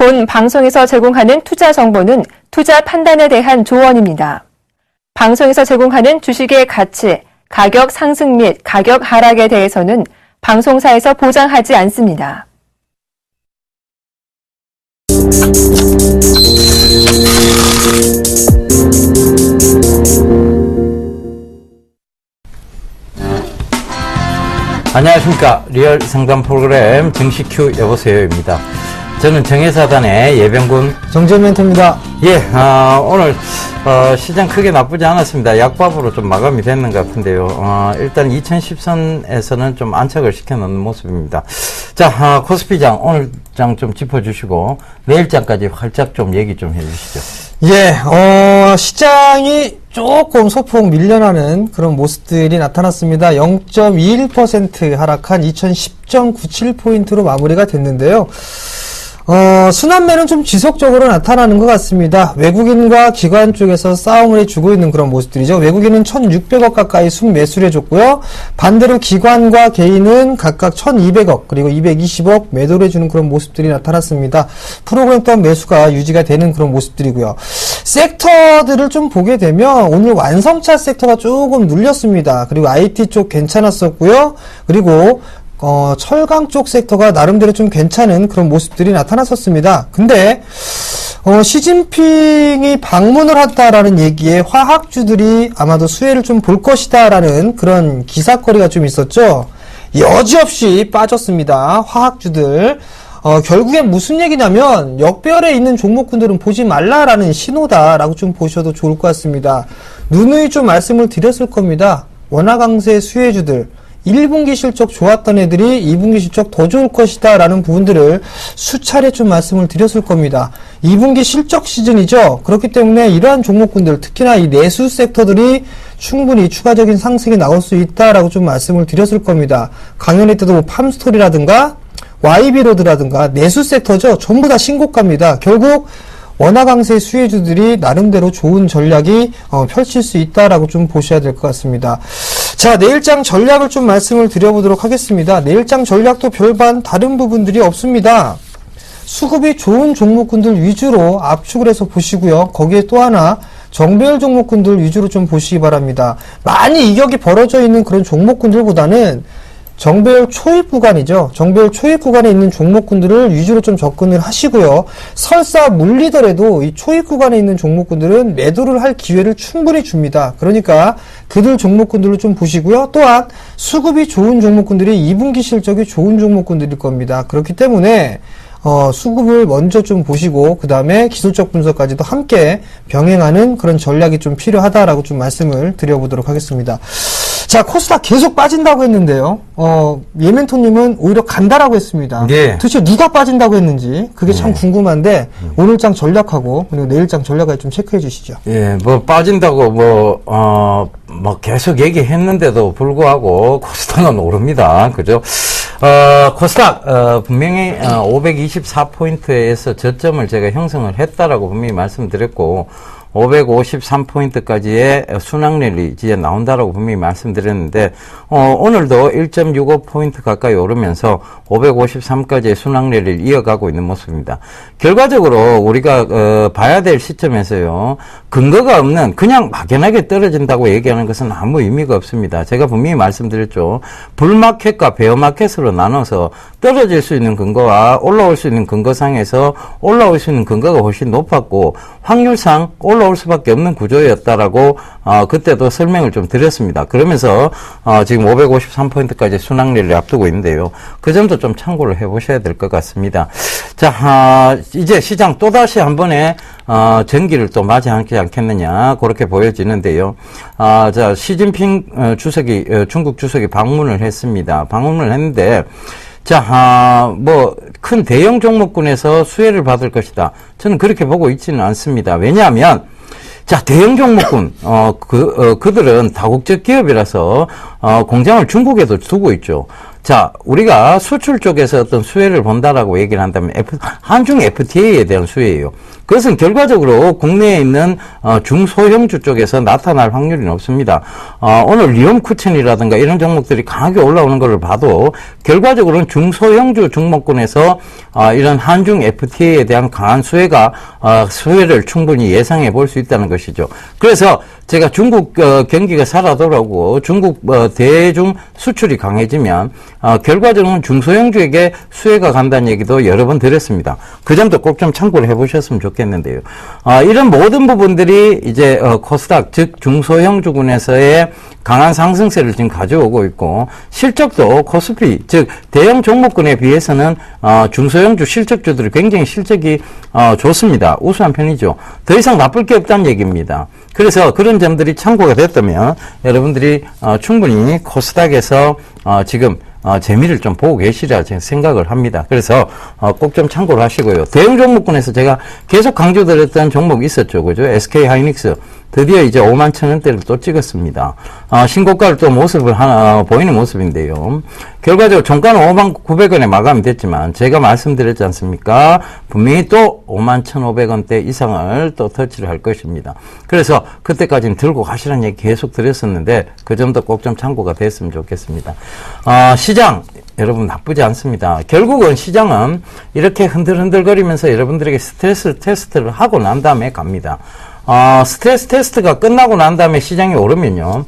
본 방송에서 제공하는 투자 정보는 투자 판단에 대한 조언입니다. 방송에서 제공하는 주식의 가치, 가격 상승 및 가격 하락에 대해서는 방송사에서 보장하지 않습니다. 안녕하십니까. 리얼 상담 프로그램 정식큐 여보세요입니다. 저는 정혜사단의 예병군 정재멘토입니다. 예, 오늘 시장 크게 나쁘지 않았습니다. 약밥으로 좀 마감이 됐는 것 같은데요. 일단 2010선에서는 좀 안착을 시켜놓는 모습입니다. 자, 코스피장 오늘 장 좀 짚어주시고 내일장까지 활짝 좀 얘기 좀 해주시죠. 예, 시장이 조금 소폭 밀려나는 그런 모습들이 나타났습니다. 0.21% 하락한 2010.97포인트로 마무리가 됐는데요. 순환매는 좀 지속적으로 나타나는 것 같습니다. 외국인과 기관 쪽에서 싸움을 해주고 있는 그런 모습들이죠. 외국인은 1,600억 가까이 순매수를 해줬고요. 반대로 기관과 개인은 각각 1,200억 그리고 220억 매도를 해주는 그런 모습들이 나타났습니다. 프로그램 또한 매수가 유지가 되는 그런 모습들이고요. 섹터들을 좀 보게 되면 오늘 완성차 섹터가 조금 눌렸습니다. 그리고 IT 쪽 괜찮았었고요. 그리고 철강 쪽 섹터가 나름대로 좀 괜찮은 그런 모습들이 나타났었습니다. 근데 시진핑이 방문을 한다라는 얘기에 화학주들이 아마도 수혜를 좀 볼 것이다라는 그런 기사거리가 좀 있었죠. 여지없이 빠졌습니다. 화학주들. 결국엔 무슨 얘기냐면 역별에 있는 종목군들은 보지 말라라는 신호다라고 좀 보셔도 좋을 것 같습니다. 누누이 좀 말씀을 드렸을 겁니다. 원화강세 수혜주들 1분기 실적 좋았던 애들이 2분기 실적 더 좋을 것이다 라는 부분들을 수차례 좀 말씀을 드렸을 겁니다. 2분기 실적 시즌이죠. 그렇기 때문에 이러한 종목군들 특히나 이 내수 섹터들이 충분히 추가적인 상승이 나올 수 있다라고 좀 말씀을 드렸을 겁니다. 강연회 때도 뭐 팜스토리라든가 YB로드라든가 내수 섹터죠. 전부 다 신고가입니다. 결국 원화강세 수혜주들이 나름대로 좋은 전략이 펼칠 수 있다라고 좀 보셔야 될 것 같습니다. 자, 내일장 전략을 좀 말씀을 드려보도록 하겠습니다. 내일장 전략도 별반 다른 부분들이 없습니다. 수급이 좋은 종목군들 위주로 압축을 해서 보시고요. 거기에 또 하나 정배열 종목군들 위주로 좀 보시기 바랍니다. 많이 이격이 벌어져 있는 그런 종목군들보다는 정배열 초입 구간이죠. 정배열 초입 구간에 있는 종목군들을 위주로 좀 접근을 하시고요. 설사 물리더라도 이 초입 구간에 있는 종목군들은 매도를 할 기회를 충분히 줍니다. 그러니까 그들 종목군들을 좀 보시고요. 또한 수급이 좋은 종목군들이 2분기 실적이 좋은 종목군들일 겁니다. 그렇기 때문에 수급을 먼저 좀 보시고 그 다음에 기술적 분석까지도 함께 병행하는 그런 전략이 좀 필요하다라고 좀 말씀을 드려보도록 하겠습니다. 자, 코스닥 계속 빠진다고 했는데요. 예멘토님은 오히려 간다라고 했습니다. 예. 도대체 누가 빠진다고 했는지 그게 참 궁금한데 오늘장 전략하고 그리고 내일장 전략을 좀 체크해 주시죠. 예, 뭐 빠진다고 계속 얘기했는데도 불구하고 코스닥은 오릅니다. 그죠? 코스닥 분명히 524포인트에서 저점을 제가 형성을 했다라고 분명히 말씀드렸고 553포인트까지의 순항랠리 이제 나온다라고 분명히 말씀드렸는데 오늘도 1.65포인트 가까이 오르면서 553까지의 순항랠리를 이어가고 있는 모습입니다. 결과적으로 우리가 봐야 될 시점에서요. 근거가 없는 그냥 막연하게 떨어진다고 얘기하는 것은 아무 의미가 없습니다. 제가 분명히 말씀드렸죠. 불마켓과 베어마켓으로 나눠서 떨어질 수 있는 근거와 올라올 수 있는 근거상에서 올라올 수 있는 근거가 훨씬 높았고 확률상 올라올 수밖에 없는 구조였다라고 그때도 설명을 좀 드렸습니다. 그러면서 지금 553포인트까지 순항률을 앞두고 있는데요. 그 점도 좀 참고를 해보셔야 될 것 같습니다. 자, 이제 시장 또다시 한 번에 전기를 또 맞이하지 않겠느냐 그렇게 보여지는데요. 자, 시진핑 주석이 중국 주석이 방문을 했습니다. 방문을 했는데 자, 큰 대형 종목군에서 수혜를 받을 것이다. 저는 그렇게 보고 있지는 않습니다. 왜냐하면, 자, 대형 종목군, 그들은 다국적 기업이라서, 공장을 중국에도 두고 있죠. 자, 우리가 수출 쪽에서 어떤 수혜를 본다라고 얘기를 한다면 한중 FTA에 대한 수혜예요. 그것은 결과적으로 국내에 있는 중소형주 쪽에서 나타날 확률이 높습니다. 오늘 리움쿠첸이라든가 이런 종목들이 강하게 올라오는 것을 봐도 결과적으로는 중소형주 종목군에서 이런 한중 FTA에 대한 강한 수혜를 충분히 예상해 볼 수 있다는 것이죠. 그래서 제가 중국 경기가 살아 돌아오고 중국 대중 수출이 강해지면 결과적으로는 중소형주에게 수혜가 간다는 얘기도 여러 번 드렸습니다. 그 점도 꼭 좀 참고를 해보셨으면 좋겠는데요. 이런 모든 부분들이 이제 코스닥 즉 중소형주군에서의 강한 상승세를 지금 가져오고 있고 실적도 코스피 즉 대형 종목군에 비해서는 중소형주 실적주들이 굉장히 실적이 좋습니다. 우수한 편이죠. 더 이상 나쁠 게 없다는 얘기입니다. 그래서 그런 점들이 참고가 됐다면 여러분들이 충분히 코스닥에서 지금 재미를 좀 보고 계시리라 생각을 합니다. 그래서 꼭 좀 참고를 하시고요. 대형 종목군에서 제가 계속 강조드렸던 종목이 있었죠. 그죠? SK 하이닉스. 드디어 이제 51,000원대를 또 찍었습니다. 신고가를 또 보이는 모습인데요. 결과적으로 종가는 59,900원에 마감이 됐지만 제가 말씀드렸지 않습니까? 분명히 또 51,500원대 이상을 또 터치를 할 것입니다. 그래서 그때까지는 들고 가시라는 얘기 계속 드렸었는데 그 점도 꼭 좀 참고가 됐으면 좋겠습니다. 시장 여러분 나쁘지 않습니다. 결국은 시장은 이렇게 흔들흔들거리면서 여러분들에게 스트레스 테스트를 하고 난 다음에 갑니다. 스트레스 테스트가 끝나고 난 다음에 시장이 오르면요.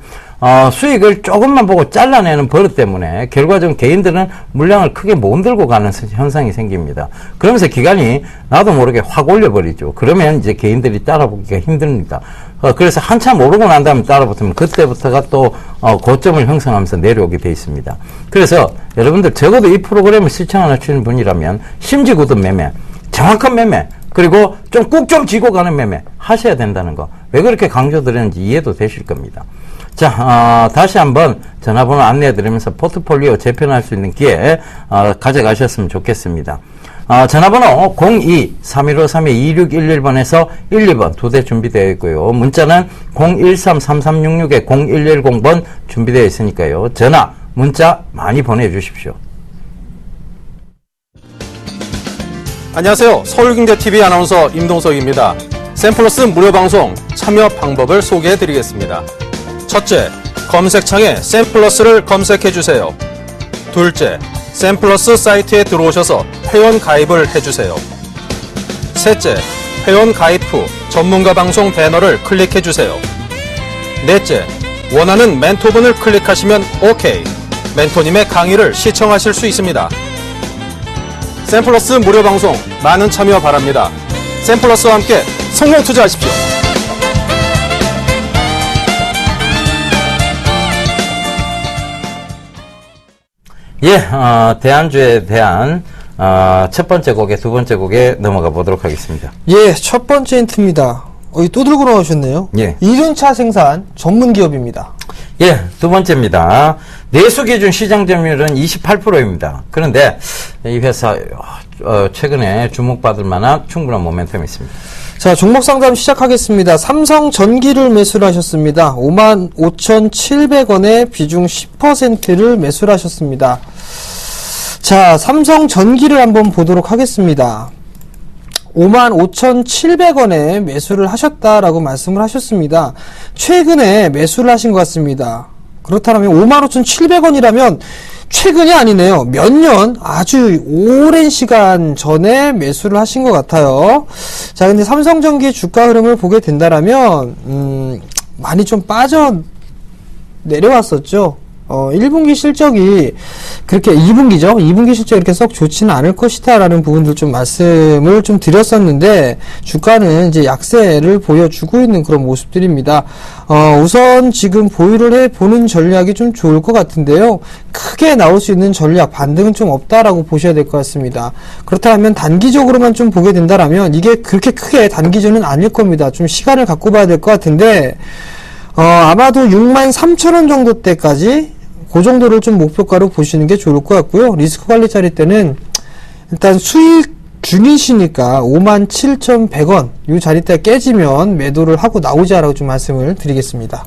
수익을 조금만 보고 잘라내는 버릇 때문에 결과적으로 개인들은 물량을 크게 못 들고 가는 현상이 생깁니다. 그러면서 기간이 나도 모르게 확 올려버리죠. 그러면 이제 개인들이 따라보기가 힘듭니다. 그래서 한참 오르고 난 다음에 따라붙으면 그때부터가 또 고점을 형성하면서 내려오게 돼 있습니다. 그래서 여러분들 적어도 이 프로그램을 시청하시는 분이라면 심지구든 매매, 정확한 매매, 그리고 좀 꾹 좀 쥐고 가는 매매 하셔야 된다는 거. 왜 그렇게 강조드렸는지 이해도 되실 겁니다. 자, 다시 한번 전화번호 안내해 드리면서 포트폴리오 재편할 수 있는 기회 가져가셨으면 좋겠습니다. 전화번호 02-3153-2611번에서 12번 두 대 준비되어 있고요. 문자는 013-3366-0110번 준비되어 있으니까요. 전화, 문자 많이 보내주십시오. 안녕하세요. 서울경제TV 아나운서 임동석입니다. 샘플러스 무료 방송 참여 방법을 소개해 드리겠습니다. 첫째, 검색창에 샘플러스를 검색해 주세요. 둘째, 샘플러스 사이트에 들어오셔서 회원 가입을 해주세요. 셋째, 회원 가입 후 전문가 방송 배너를 클릭해 주세요. 넷째, 원하는 멘토분을 클릭하시면 OK. 멘토님의 강의를 시청하실 수 있습니다. 샘플러스 무료 방송 많은 참여 바랍니다. 샘플러스와 함께 성공 투자하십시오. 예, 대안주에 대한 첫 번째 곡에 두 번째 곡에 넘어가 보도록 하겠습니다. 예, 첫 번째 힌트입니다. 또 들고 나오셨네요. 예. 1륜차 생산 전문 기업입니다. 예, 두 번째입니다. 내수 기준 시장 점유율은 28%입니다. 그런데 이 회사 최근에 주목받을 만한 충분한 모멘텀이 있습니다. 자, 종목 상담 시작하겠습니다. 삼성전기를 매수를 하셨습니다. 55,700원에 비중 10%를 매수를 하셨습니다. 자, 삼성전기를 한번 보도록 하겠습니다. 55,700원에 매수를 하셨다라고 말씀을 하셨습니다. 최근에 매수를 하신 것 같습니다. 그렇다면 55,700원이라면 최근이 아니네요. 몇 년, 아주 오랜 시간 전에 매수를 하신 것 같아요. 자, 근데 삼성전기 주가 흐름을 보게 된다라면, 많이 좀 내려왔었죠. 1분기 실적이 그렇게 2분기죠. 2분기 실적이 이렇게 썩 좋지는 않을 것이다라는 부분들 좀 말씀을 좀 드렸었는데 주가는 이제 약세를 보여주고 있는 그런 모습들입니다. 우선 지금 보유를 해보는 전략이 좀 좋을 것 같은데요. 크게 나올 수 있는 전략, 반등은 좀 없다라고 보셔야 될 것 같습니다. 그렇다면 단기적으로만 좀 보게 된다라면 이게 그렇게 크게 단기전은 아닐 겁니다. 좀 시간을 갖고 봐야 될 것 같은데 아마도 63,000원 정도 때까지 그 정도를 좀 목표가로 보시는 게 좋을 것 같고요. 리스크 관리 자리 때는 일단 수익 중이시니까 57,100원 이 자리대 깨지면 매도를 하고 나오자라고 좀 말씀을 드리겠습니다.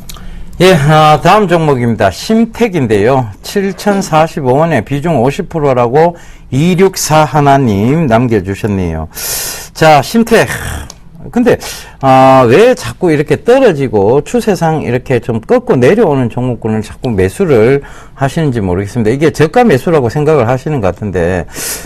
예, 다음 종목입니다. 심택인데요. 7,045원에 비중 50%라고 2641님 남겨주셨네요. 자, 심택. 근데 왜 자꾸 이렇게 떨어지고 추세상 이렇게 좀 꺾고 내려오는 종목군을 자꾸 매수를 하시는지 모르겠습니다. 이게 저가 매수라고 생각을 하시는 것 같은데,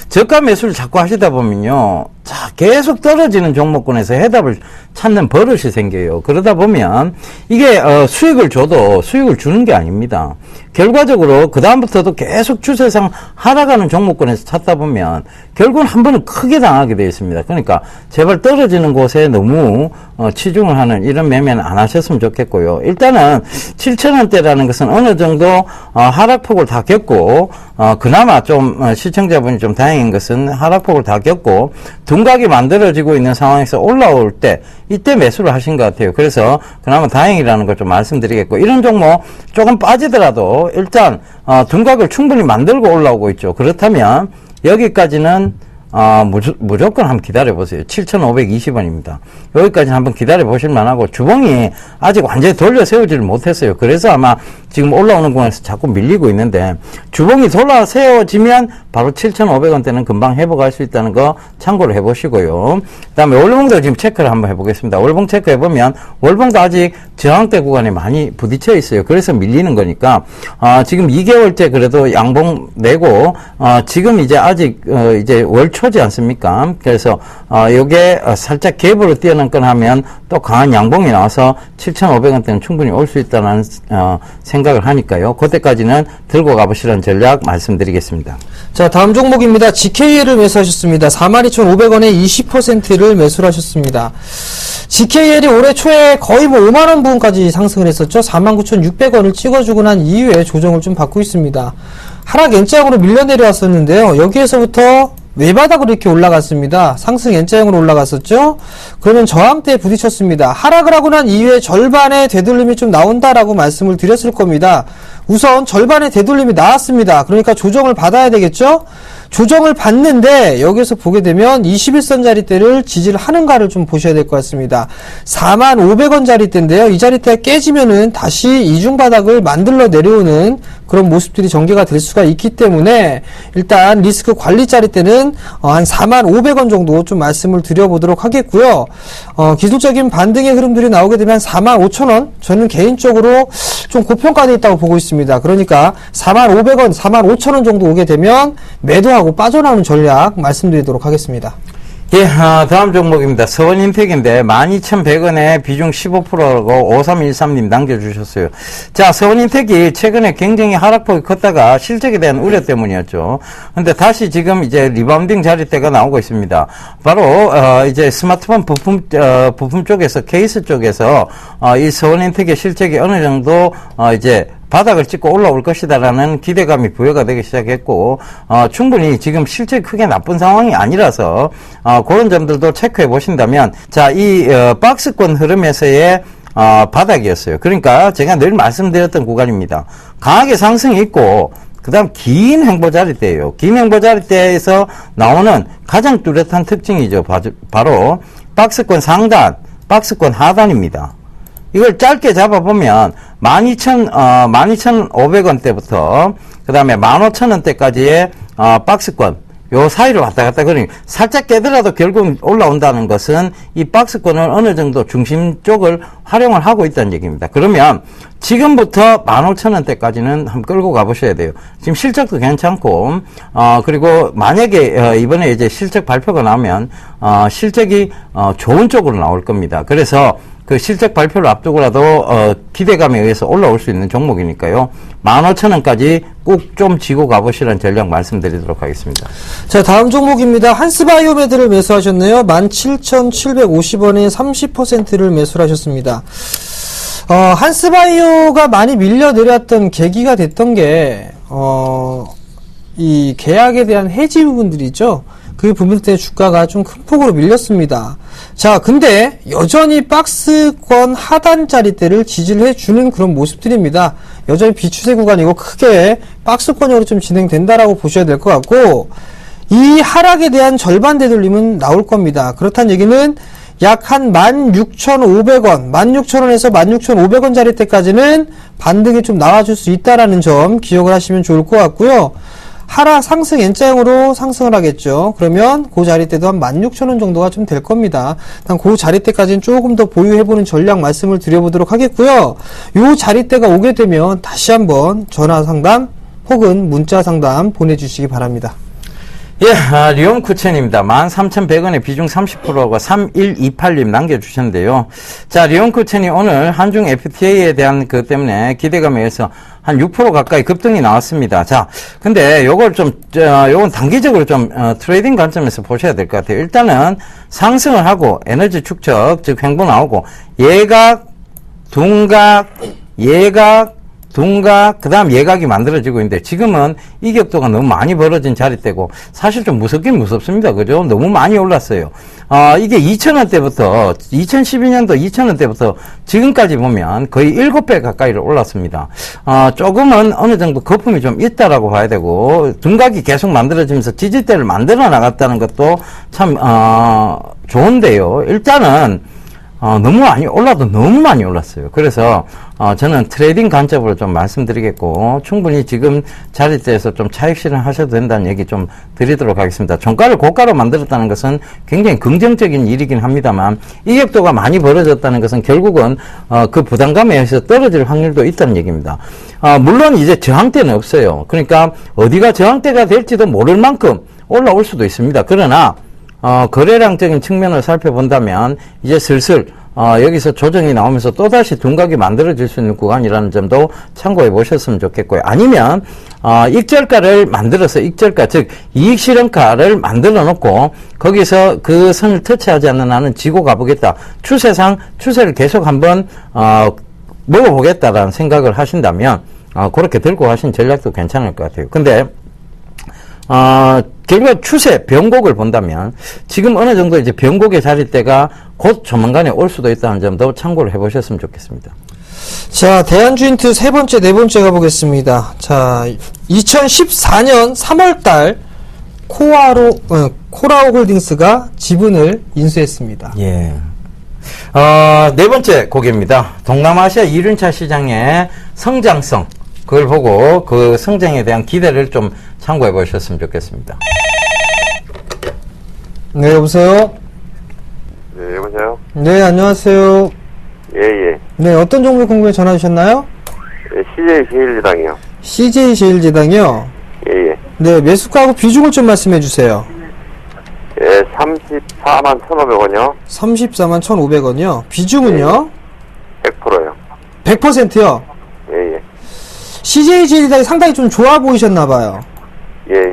저가 매수를 자꾸 하시다 보면요, 자, 계속 떨어지는 종목군에서 해답을 찾는 버릇이 생겨요. 그러다 보면 이게 수익을 줘도 수익을 주는 게 아닙니다. 결과적으로 그 다음부터도 계속 추세상 하락하는 종목군에서 찾다 보면 결국은 한 번은 크게 당하게 되어 있습니다. 그러니까 제발 떨어지는 곳에 너무 치중을 하는 이런 매매는 안 하셨으면 좋겠고요. 일단은 7,000원대라는 것은 어느 정도 하락폭을 다 겪고 그나마 좀 시청자분이 좀 다행인 것은 하락폭을 다 겪고 둔각이 만들어지고 있는 상황에서 올라올 때 이때 매수를 하신 것 같아요. 그래서 그나마 다행이라는 걸 좀 말씀드리겠고, 이런 종목 조금 빠지더라도 일단 둔각을 충분히 만들고 올라오고 있죠. 그렇다면 여기까지는 무조건 한번 기다려보세요. 7,520원입니다. 여기까지 한번 기다려보실 만하고, 주봉이 아직 완전히 돌려 세우지를 못했어요. 그래서 아마 지금 올라오는 공에서 자꾸 밀리고 있는데, 주봉이 돌아 세워지면 바로 7,500원대는 금방 회복할 수 있다는 거 참고를 해보시고요. 그 다음에 월봉도 지금 체크를 한번 해보겠습니다. 월봉 체크해보면 월봉도 아직 저항대 구간에 많이 부딪혀 있어요. 그래서 밀리는 거니까 지금 2개월째 그래도 양봉 내고 지금 이제 아직 이제 월초지 않습니까? 그래서 요게 살짝 갭으로 뛰어넘건 하면 또 강한 양봉이 나와서 7,500원대는 충분히 올 수 있다는 생각을 하니까요. 그때까지는 들고 가보시라는 전략 말씀드리겠습니다. 자, 다음 종목입니다. GKL을 매수하셨습니다. 42,500원에 20%를 매수를 하셨습니다. GKL이 올해 초에 거의 뭐 5만원 부근까지 상승을 했었죠. 49,600원을 찍어주고 난 이후에 조정을 좀 받고 있습니다. 하락 N자형으로 밀려 내려왔었는데요. 여기에서부터 외바닥으로 이렇게 올라갔습니다. 상승 N자형으로 올라갔었죠. 그러면 저항대에 부딪혔습니다. 하락을 하고 난 이후에 절반의 되돌림이 좀 나온다라고 말씀을 드렸을 겁니다. 우선 절반의 되돌림이 나왔습니다. 그러니까 조정을 받아야 되겠죠. 조정을 받는데 여기서 보게 되면 21선 자리대를 지지를 하는가를 좀 보셔야 될 것 같습니다. 45,000원 자리대인데요. 이 자리대 깨지면은 다시 이중바닥을 만들러 내려오는 그런 모습들이 전개가 될 수가 있기 때문에 일단 리스크 관리 자리대는 한 45,000원 정도 좀 말씀을 드려보도록 하겠고요. 기술적인 반등의 흐름들이 나오게 되면 45,000원, 저는 개인적으로 좀 고평가되어 있다고 보고 있습니다. 그러니까 45,000원, 45,000원 정도 오게 되면 매도하고 빠져나오는 전략 말씀드리도록 하겠습니다. 예, 다음 종목입니다. 서원인텍인데 12,100원에 비중 15%라고 5313님 남겨주셨어요. 자, 서원인텍이 최근에 굉장히 하락폭이 컸다가 실적에 대한 우려 때문이었죠. 근데 다시 지금 이제 리바운딩 자리대가 나오고 있습니다. 바로 이제 스마트폰 부품 쪽에서, 케이스 쪽에서 이 서원인텍의 실적이 어느 정도 이제 바닥을 찍고 올라올 것이다라는 기대감이 부여가 되기 시작했고, 충분히 지금 실제 크게 나쁜 상황이 아니라서, 그런 점들도 체크해 보신다면, 자, 이, 박스권 흐름에서의, 바닥이었어요. 그러니까 제가 늘 말씀드렸던 구간입니다. 강하게 상승이 있고, 그 다음 긴 행보 자리대예요. 긴 행보 자리대에서 나오는 가장 뚜렷한 특징이죠. 바로, 박스권 상단, 박스권 하단입니다. 이걸 짧게 잡아보면 12,500원대부터 그 다음에 15,000원대까지의 박스권 요 사이를 왔다 갔다 그러니 살짝 깨더라도 결국 올라온다는 것은 이 박스권을 어느 정도 중심 쪽을 활용을 하고 있다는 얘기입니다. 그러면 지금부터 15,000원대까지는 한번 끌고 가보셔야 돼요. 지금 실적도 괜찮고, 그리고 만약에 이번에 이제 실적 발표가 나오면 실적이 좋은 쪽으로 나올 겁니다. 그래서 그 실적 발표를 앞두고라도 기대감에 의해서 올라올 수 있는 종목이니까요. 15,000원까지 꼭 좀 쥐고 가보시라는 전략 말씀드리도록 하겠습니다. 자, 다음 종목입니다. 한스바이오메드를 매수하셨네요. 17,750원에 30%를 매수를 하셨습니다. 한스바이오가 많이 밀려 내려왔던 계기가 됐던 게 이 계약에 대한 해지 부분들이죠. 그 부분 때문에 주가가 좀 큰 폭으로 밀렸습니다. 자, 근데 여전히 박스권 하단 자리대를 지지를 해주는 그런 모습들입니다. 여전히 비추세 구간이고 크게 박스권으로 좀 진행된다라고 보셔야 될 것 같고, 이 하락에 대한 절반 되돌림은 나올 겁니다. 그렇다는 얘기는 약 한 16,500원, 16,000원에서 16,500원 자리대까지는 반등이 좀 나와줄 수 있다라는 점 기억을 하시면 좋을 것 같고요. 상승 N자형으로 상승을 하겠죠. 그러면 그 자리대도 한 16,000원 정도가 좀 될 겁니다. 일단 그 자리대까지는 조금 더 보유해보는 전략 말씀을 드려보도록 하겠고요. 요 자리대가 오게 되면 다시 한번 전화 상담 혹은 문자 상담 보내주시기 바랍니다. 예, 리온 쿠첸입니다. 13,100원에 비중 30%가 3128님 남겨주셨는데요. 자, 리온 쿠첸이 오늘 한중 FTA에 대한 그 때문에 기대감에 의해서 한 6% 가까이 급등이 나왔습니다. 자, 근데 요건 단기적으로 좀, 트레이딩 관점에서 보셔야 될 것 같아요. 일단은 상승을 하고 에너지 축적, 즉 횡보 나오고, 예각, 둔각, 그 다음 예각이 만들어지고 있는데 지금은 이 격도가 너무 많이 벌어진 자리대고 사실 좀 무섭긴 무섭습니다. 그죠? 너무 많이 올랐어요. 이게 2,000원대부터 2012년도 2,000원대부터 지금까지 보면 거의 7배 가까이를 올랐습니다. 조금은 어느 정도 거품이 좀 있다라고 봐야 되고 둔각이 계속 만들어지면서 지지대를 만들어 나갔다는 것도 참 좋은데요. 일단은 너무 많이 너무 많이 올랐어요. 그래서, 저는 트레이딩 관점으로 좀 말씀드리겠고, 충분히 지금 자리대에서 좀 차익 실현하셔도 된다는 얘기 좀 드리도록 하겠습니다. 종가를 고가로 만들었다는 것은 굉장히 긍정적인 일이긴 합니다만, 이 격도가 많이 벌어졌다는 것은 결국은, 그 부담감에 의해서 떨어질 확률도 있다는 얘기입니다. 물론 이제 저항대는 없어요. 그러니까 어디가 저항대가 될지도 모를 만큼 올라올 수도 있습니다. 그러나, 거래량적인 측면을 살펴본다면 이제 슬슬 여기서 조정이 나오면서 또다시 둔각이 만들어질 수 있는 구간이라는 점도 참고해 보셨으면 좋겠고요. 아니면 익절가를 만들어서 즉 이익 실현가를 만들어 놓고 거기서 그 선을 터치하지 않는 한은 지고 가보겠다. 추세상 추세를 계속 한번 먹어보겠다라는 생각을 하신다면 그렇게 들고 가신 전략도 괜찮을 것 같아요. 근데 결국 추세, 변곡을 본다면 지금 어느 정도 이제 변곡의 자리대가 곧 조만간에 올 수도 있다는 점도 참고를 해보셨으면 좋겠습니다. 자, 대한주인트 세 번째, 네 번째 가보겠습니다. 자, 2014년 3월달 코라오 홀딩스가 지분을 인수했습니다. 예. 네 번째 고개입니다. 동남아시아 이륜차 시장의 성장성. 그걸 보고 그 성장에 대한 기대를 좀 참고해 보셨으면 좋겠습니다. 네, 여보세요? 네, 여보세요? 네, 안녕하세요. 예. 네, 어떤 종목 궁금해 전화 주셨나요? 예, CJ 제일제당이요. CJ 제일제당이요? 예. 네, 매수가하고 비중을 좀 말씀해 주세요. 예, 34만 1,500원이요. 34만 1,500원이요. 비중은요? 100%요. 100%요? 예. CJ 제일제당이 상당히 좀 좋아 보이셨나봐요. 예.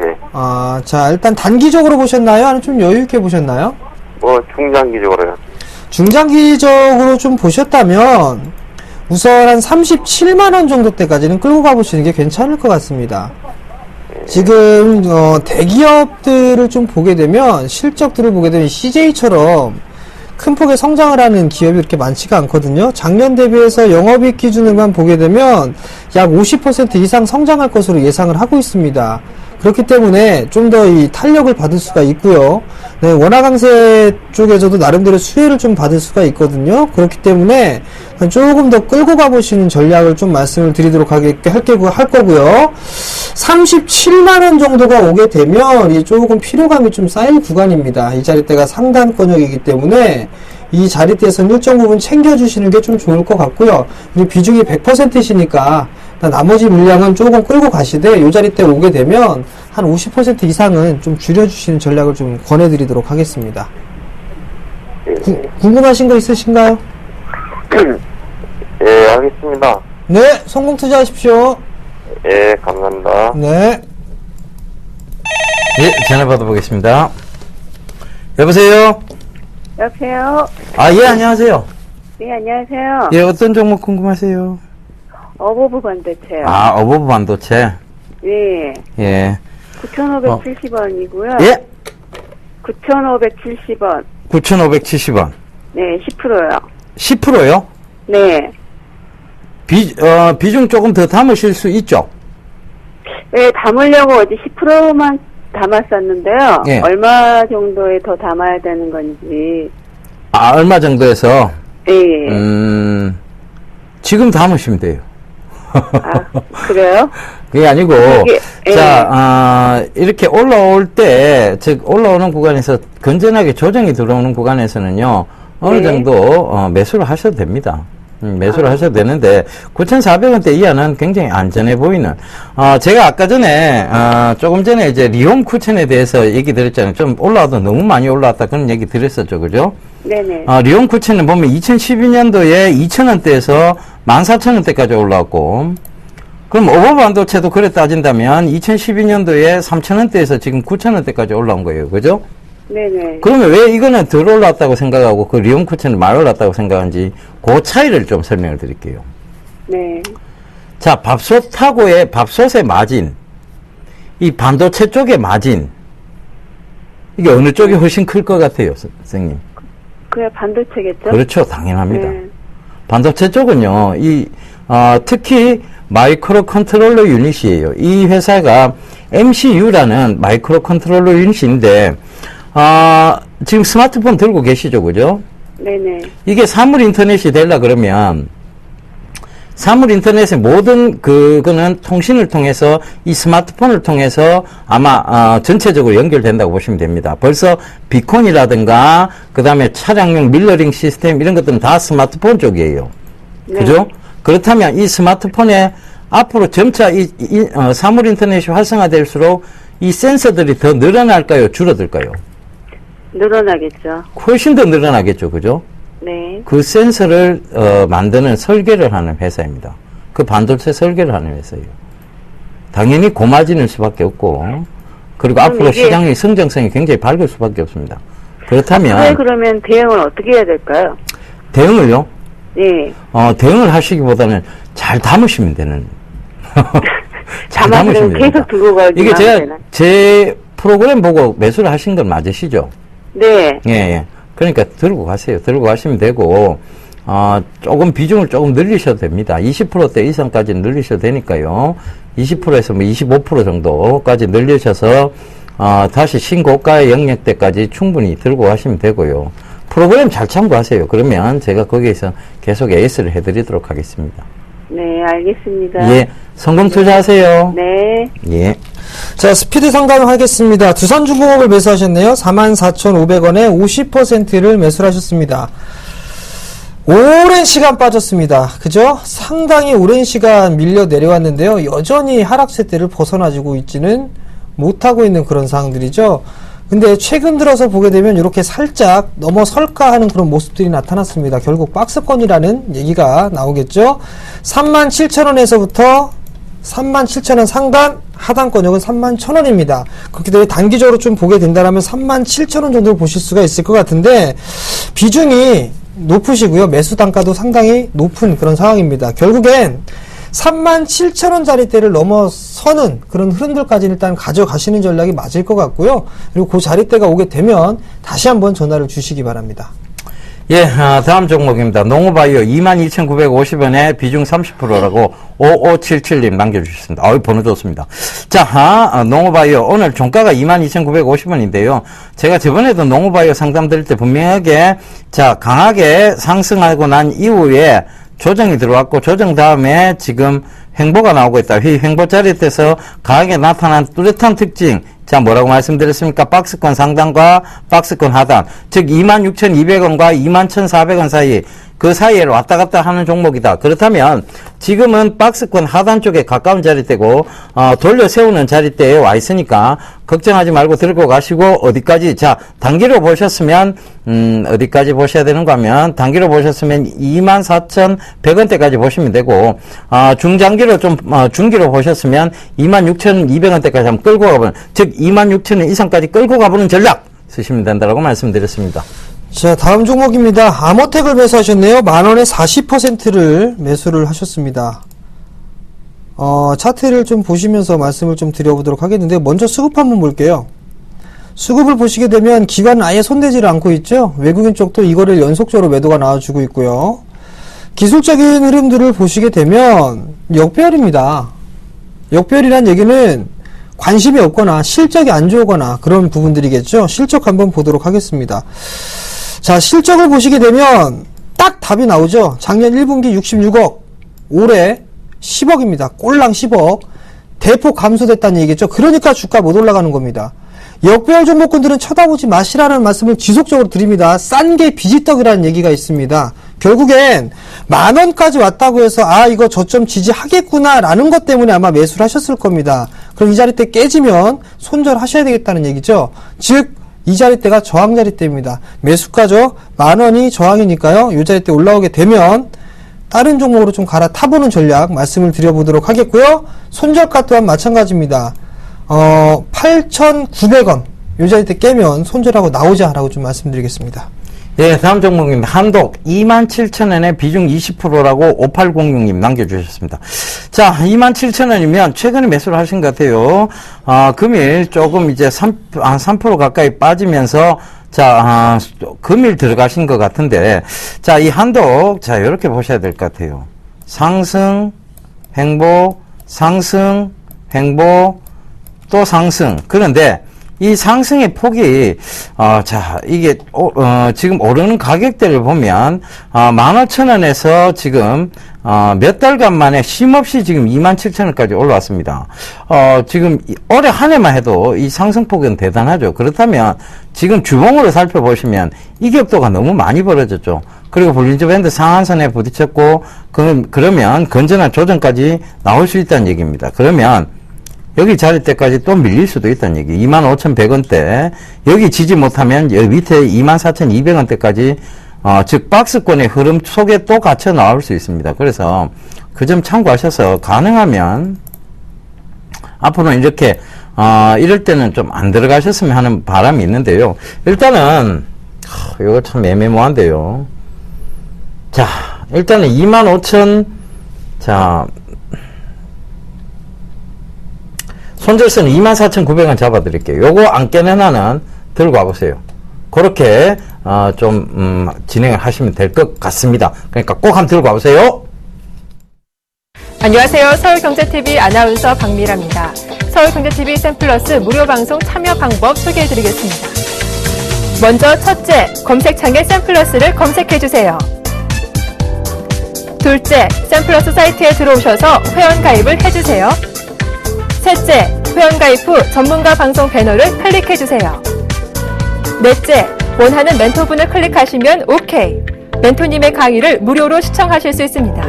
자, 일단 단기적으로 보셨나요? 아니면 좀 여유있게 보셨나요? 뭐, 중장기적으로요. 중장기적으로 좀 보셨다면, 우선 한 37만원 정도 때까지는 끌고 가보시는 게 괜찮을 것 같습니다. 지금, 대기업들을 좀 보게 되면, 실적들을 보게 되면 CJ처럼 큰 폭의 성장을 하는 기업이 그렇게 많지가 않거든요. 작년 대비해서 영업이익 기준으로만 보게 되면 약 50% 이상 성장할 것으로 예상을 하고 있습니다. 그렇기 때문에 좀 더 이 탄력을 받을 수가 있고요. 네, 원화 강세 쪽에서도 나름대로 수혜를 좀 받을 수가 있거든요. 그렇기 때문에 조금 더 끌고 가보시는 전략을 좀 말씀을 드리도록 할 거고요. 37만원 정도가 오게 되면 이 조금 피로감이 좀 쌓일 구간입니다. 이 자리대가 상단권역이기 때문에 이 자리대에서는 일정 부분 챙겨주시는 게 좀 좋을 것 같고요. 그리고 비중이 100%시니까 나머지 물량은 조금 끌고 가시되 이 자리대 오게 되면 한 50% 이상은 좀 줄여주시는 전략을 좀 권해드리도록 하겠습니다. 궁금하신 거 있으신가요? 예, 알겠습니다. 네, 성공 투자하십시오. 예, 감사합니다. 네. 예, 전화 받아보겠습니다. 여보세요? 여보세요? 예, 안녕하세요. 네, 안녕하세요. 예, 어떤 종목 궁금하세요? 어버브 반도체요. 어버브 반도체. 네. 예. 9,570원이고요. 예? 9,570원. 9,570원. 네, 10%요. 10%요? 네. 비중 조금 더 담으실 수 있죠? 네, 담으려고 어제 10%만 담았었는데요. 예. 얼마 정도에 더 담아야 되는 건지. 얼마 정도에서? 네. 지금 담으시면 돼요. 그래요? 그게 아니고, 예. 자, 이렇게 올라올 때, 즉, 올라오는 구간에서 건전하게 조정이 들어오는 구간에서는요, 어느 네. 정도, 매수를 하셔도 됩니다. 매수를 하셔도 되는데, 9,400원대 이하는 굉장히 안전해 보이는, 제가 아까 전에, 조금 전에 이제 리온 쿠션에 대해서 얘기 드렸잖아요. 좀 올라와도 너무 많이 올라왔다. 그런 얘기 드렸었죠. 그죠? 네네. 리온 쿠션은 보면 2012년도에 2,000원대에서 14,000원대까지 올라왔고, 그럼 오버반도체도 그래 따진다면 2012년도에 3,000원대에서 지금 9,000원대까지 올라온 거예요. 그죠? 네네. 그러면 왜 이거는 덜 올랐다고 생각하고 그 리온 쿠션은 많이 올랐다고 생각하는지 그 차이를 좀 설명을 드릴게요. 네. 자, 밥솥의 마진, 이 반도체 쪽의 마진, 이게 어느 쪽이 훨씬 클 것 같아요, 선생님? 그래, 반도체겠죠? 그렇죠. 당연합니다. 네. 반도체 쪽은요, 특히 마이크로 컨트롤러 유닛이에요. 이 회사가 MCU라는 마이크로 컨트롤러 유닛인데, 지금 스마트폰 들고 계시죠, 그죠? 네네. 이게 사물 인터넷이 되려 그러면, 사물 인터넷의 모든 그거는 통신을 통해서 이 스마트폰을 통해서 아마 전체적으로 연결된다고 보시면 됩니다. 벌써 비콘이라든가 그다음에 차량용 밀러링 시스템 이런 것들은 다 스마트폰 쪽이에요. 네. 그죠? 그렇다면 이 스마트폰에 앞으로 점차 사물 인터넷이 활성화될수록 이 센서들이 더 늘어날까요? 줄어들까요? 늘어나겠죠. 훨씬 더 늘어나겠죠. 그죠? 네. 그 센서를 만드는 설계를 하는 회사입니다. 그 반도체 설계를 하는 회사예요. 당연히 고마진일 수밖에 없고, 그리고 앞으로 이게- 시장의 성장성이 굉장히 밝을 수밖에 없습니다. 그렇다면 네, 그러면 대응을 어떻게 해야 될까요? 대응을요? 네. 대응을 하시기보다는 잘 담으시면 되는. 잘 담아서 담으시면 됩니다. 계속 들고 가기만 이게 하면 되나? 제 프로그램 보고 매수를 하신 건 맞으시죠? 네. 예, 예. 그러니까 들고 가세요. 들고 가시면 되고, 조금 비중을 조금 늘리셔도 됩니다. 20%대 이상까지 늘리셔도 되니까요. 20%에서 뭐 25% 정도까지 늘리셔서, 다시 신고가의 영역대까지 충분히 들고 가시면 되고요. 프로그램 잘 참고하세요. 그러면 제가 거기에서 계속 AS를 해드리도록 하겠습니다. 네, 알겠습니다. 예. 성공 투자하세요. 네. 예. 자, 스피드 상담하겠습니다. 두산중공업을 매수하셨네요. 44,500원에 50%를 매수를 하셨습니다. 오랜 시간 빠졌습니다. 그죠? 상당히 오랜 시간 밀려 내려왔는데요. 여전히 하락세대를 벗어나지고 있지는 못하고 있는 그런 상황들이죠. 근데 최근 들어서 보게 되면 이렇게 살짝 넘어설까 하는 그런 모습들이 나타났습니다. 결국 박스권이라는 얘기가 나오겠죠. 37,000원에서부터 37,000원 상단, 하단권역은 31,000원입니다. 그렇기 때문에 단기적으로 좀 보게 된다면 37,000원 정도를 보실 수가 있을 것 같은데, 비중이 높으시고요. 매수 단가도 상당히 높은 그런 상황입니다. 결국엔 37,000원짜리대를 넘어서는 그런 흐름들까지 일단 가져가시는 전략이 맞을 것 같고요. 그리고 그 자리대가 오게 되면 다시 한번 전화를 주시기 바랍니다. 예, 다음 종목입니다. 농어바이오 22,950원에 비중 30%라고 5577님 남겨주셨습니다. 번호 좋습니다. 자, 농어바이오 오늘 종가가 22,950원인데요. 제가 저번에도 농어바이오 상담 드릴 때 분명하게 강하게 상승하고 난 이후에 조정이 들어왔고 조정 다음에 지금 횡보가 나오고 있다. 이 횡보 자리에서 강하게 나타난 뚜렷한 특징. 자, 뭐라고 말씀드렸습니까? 박스권 상단과 박스권 하단. 즉 26,200원과 21,400원 사이, 그 사이에 왔다 갔다 하는 종목이다. 그렇다면 지금은 박스권 하단 쪽에 가까운 자리대고 돌려 세우는 자리대에 와 있으니까 걱정하지 말고 들고 가시고, 어디까지, 자, 단기로 보셨으면 어디까지 보셔야 되는가 하면, 단기로 보셨으면 24,100원대까지 보시면 되고, 중장기로 중기로 보셨으면 26,200원대까지 한번 끌고 가보는, 즉 26,000원 이상까지 끌고 가보는 전략 쓰시면 된다고 말씀드렸습니다. 자, 다음 종목입니다. 아모텍을 매수하셨네요. 만원에 40%를 매수를 하셨습니다. 차트를 좀 보시면서 말씀을 좀 드려보도록 하겠는데, 먼저 수급 한번 볼게요. 수급을 보시게 되면 기관은 아예 손대지를 않고 있죠. 외국인 쪽도 이거를 연속적으로 매도가 나와주고 있고요. 기술적인 흐름들을 보시게 되면 역배열입니다. 역배열이란 얘기는 관심이 없거나 실적이 안 좋거나 그런 부분들이겠죠. 실적 한번 보도록 하겠습니다. 자, 실적을 보시게 되면 딱 답이 나오죠. 작년 1분기 66억, 올해 10억입니다. 꼴랑 10억. 대폭 감소됐다는 얘기죠. 그러니까 주가 못 올라가는 겁니다. 역배열 종목군들은 쳐다보지 마시라는 말씀을 지속적으로 드립니다. 싼 게 비지떡이라는 얘기가 있습니다. 결국엔 10,000원까지 왔다고 해서 이거 저점 지지하겠구나라는 것 때문에 아마 매수를 하셨을 겁니다. 그럼 이 자리대 깨지면 손절하셔야 되겠다는 얘기죠. 즉 이 자리대가 저항 자리대입니다. 매수가죠. 10,000원이 저항이니까요. 이 자리대 올라오게 되면 다른 종목으로 좀 갈아타보는 전략 말씀을 드려보도록 하겠고요. 손절가 또한 마찬가지입니다. 8,900원 이 자리대 깨면 손절하고 나오자라고 좀 말씀드리겠습니다. 예, 다음 종목입니다. 한독 27,000원에 비중 20%라고 5806님 남겨주셨습니다. 자, 27,000원이면 최근에 매수를 하신 것 같아요. 금일 조금 이제 3% 가까이 빠지면서 자, 금일 들어가신 것 같은데, 자, 이 한독, 자, 이렇게 보셔야 될 것 같아요. 상승, 횡보, 상승, 횡보, 또 상승. 그런데, 이 상승의 폭이, 자, 이게, 지금 오르는 가격대를 보면, 15,000원에서 지금, 몇 달간 만에 쉼없이 지금 27,000원까지 올라왔습니다. 지금, 올해 한 해만 해도 이 상승폭은 대단하죠. 그렇다면, 지금 주봉으로 살펴보시면, 이 격도가 너무 많이 벌어졌죠. 그리고 볼린저 밴드 상한선에 부딪혔고, 그러면 건전한 조정까지 나올 수 있다는 얘기입니다. 그러면, 여기 자리대까지 또 밀릴 수도 있다는 얘기. 25,100원대. 여기 지지 못하면 여기 밑에 24,200원대까지 즉 박스권의 흐름 속에 또 갇혀 나올 수 있습니다. 그래서 그 점 참고하셔서 가능하면 앞으로는 이렇게 이럴 때는 좀 안 들어가셨으면 하는 바람이 있는데요. 일단은 이거 참 애매모호한데요. 자, 일단은 25,000 자, 손절선은 24,900원 잡아드릴게요. 요거 안 깨는 한은 들고 와보세요. 그렇게 진행을 하시면 될 것 같습니다. 그러니까 꼭 한번 들고 와보세요. 안녕하세요. 서울경제TV 아나운서 박미라입니다. 서울경제TV 샘플러스 무료 방송 참여 방법 소개해드리겠습니다. 먼저 첫째, 검색창에 샘플러스를 검색해주세요. 둘째, 샘플러스 사이트에 들어오셔서 회원가입을 해주세요. 셋째, 회원가입 후 전문가 방송 배너를 클릭해주세요. 넷째, 원하는 멘토분을 클릭하시면 OK. 멘토님의 강의를 무료로 시청하실 수 있습니다.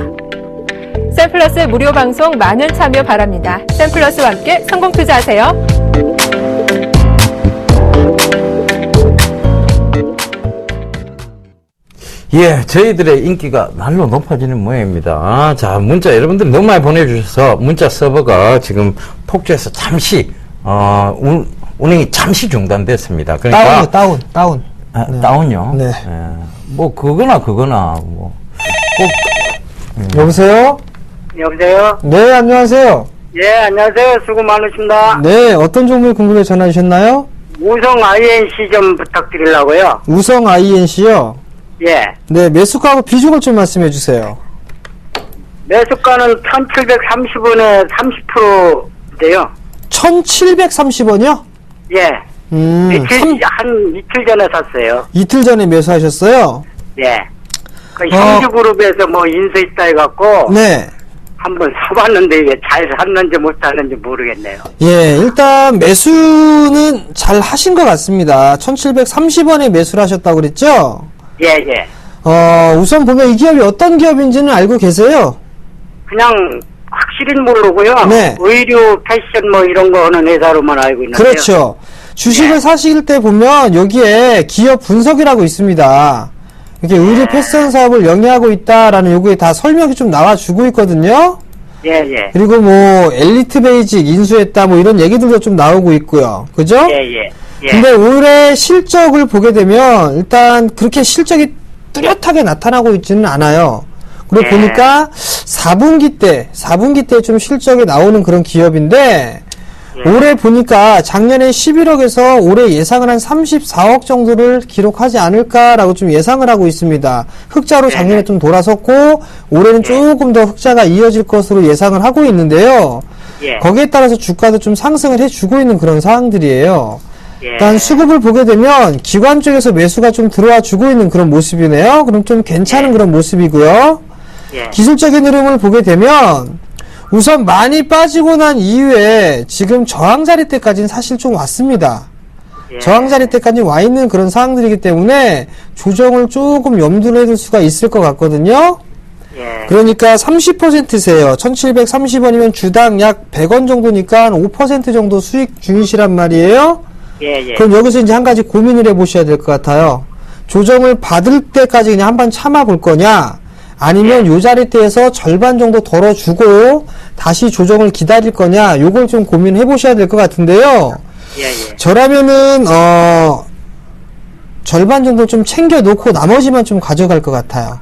샘플러스 무료 방송 많은 참여 바랍니다. 샘플러스와 함께 성공 투자하세요. 예, 저희들의 인기가 날로 높아지는 모양입니다. 자, 문자 여러분들 너무 많이 보내주셔서 문자 서버가 지금 폭주해서 잠시 운행이 잠시 중단됐습니다. 그러니까 다운. 네. 다운요? 네. 뭐 그거나 뭐 꼭 여보세요? 여보세요? 네, 안녕하세요. 예, 안녕하세요. 수고 많으십니다. 네, 어떤 종목이 궁금해 전화 주셨나요? 우성 INC 좀 부탁드리려고요. 우성 INC요? 예. 네, 매수가하고 비중을 좀 말씀해 주세요. 매수가는 1,730원에 30%인데요. 1,730원이요? 예. 한 이틀 전에 샀어요. 이틀 전에 매수하셨어요? 예. 그 형주그룹에서 뭐 인수했다 해갖고. 네. 한번 사봤는데 이게 잘 샀는지 못 샀는지 모르겠네요. 예, 일단 매수는 잘 하신 것 같습니다. 1,730원에 매수를 하셨다고 그랬죠? 예, 예. 우선 보면 이 기업이 어떤 기업인지는 알고 계세요? 그냥 확실히는 모르고요. 네. 의류, 패션 뭐 이런 거 하는 회사로만 알고 있는데요. 그렇죠. 주식을 사실 때 보면 여기에 기업 분석이라고 있습니다. 이렇게 의류 패션 사업을 영위하고 있다라는 요구에 다 설명이 좀 나와주고 있거든요. 예, 예. 그리고 뭐 엘리트 베이직 인수했다 뭐 이런 얘기들도 좀 나오고 있고요. 그죠? 예, 예. 예. 근데 올해 실적을 보게 되면 일단 그렇게 실적이 뚜렷하게 나타나고 있지는 않아요. 그리고 예. 보니까 4분기 때 좀 실적이 나오는 그런 기업인데 올해 보니까 작년에 11억에서 올해 예상을 한 34억 정도를 기록하지 않을까라고 좀 예상을 하고 있습니다. 흑자로 작년에 좀 돌아섰고 올해는 조금 더 흑자가 이어질 것으로 예상을 하고 있는데요. 예. 거기에 따라서 주가도 좀 상승을 해주고 있는 그런 상황들이에요. 예. 일단 수급을 보게 되면 기관 쪽에서 매수가 좀 들어와 주고 있는 그런 모습이네요. 그럼 좀 괜찮은 그런 모습이고요. 예. 기술적인 흐름을 보게 되면 우선 많이 빠지고 난 이후에 지금 저항자리 때까지는 사실 좀 왔습니다. 예. 저항자리 때까지 와 있는 그런 상황들이기 때문에 조정을 조금 염두를 해둘 수가 있을 것 같거든요. 예. 그러니까 30%세요. 1730원이면 주당 약 100원 정도니까 5% 정도 수익 중이시란 말이에요. 예, 예. 그럼 여기서 이제 한 가지 고민을 해보셔야 될 것 같아요. 조정을 받을 때까지 그냥 한번 참아볼 거냐, 아니면 요 자리대에서 절반 정도 덜어주고 다시 조정을 기다릴 거냐, 요걸 좀 고민해 보셔야 될 것 같은데요. 예, 예. 저라면은 절반 정도 좀 챙겨 놓고 나머지만 좀 가져갈 것 같아요.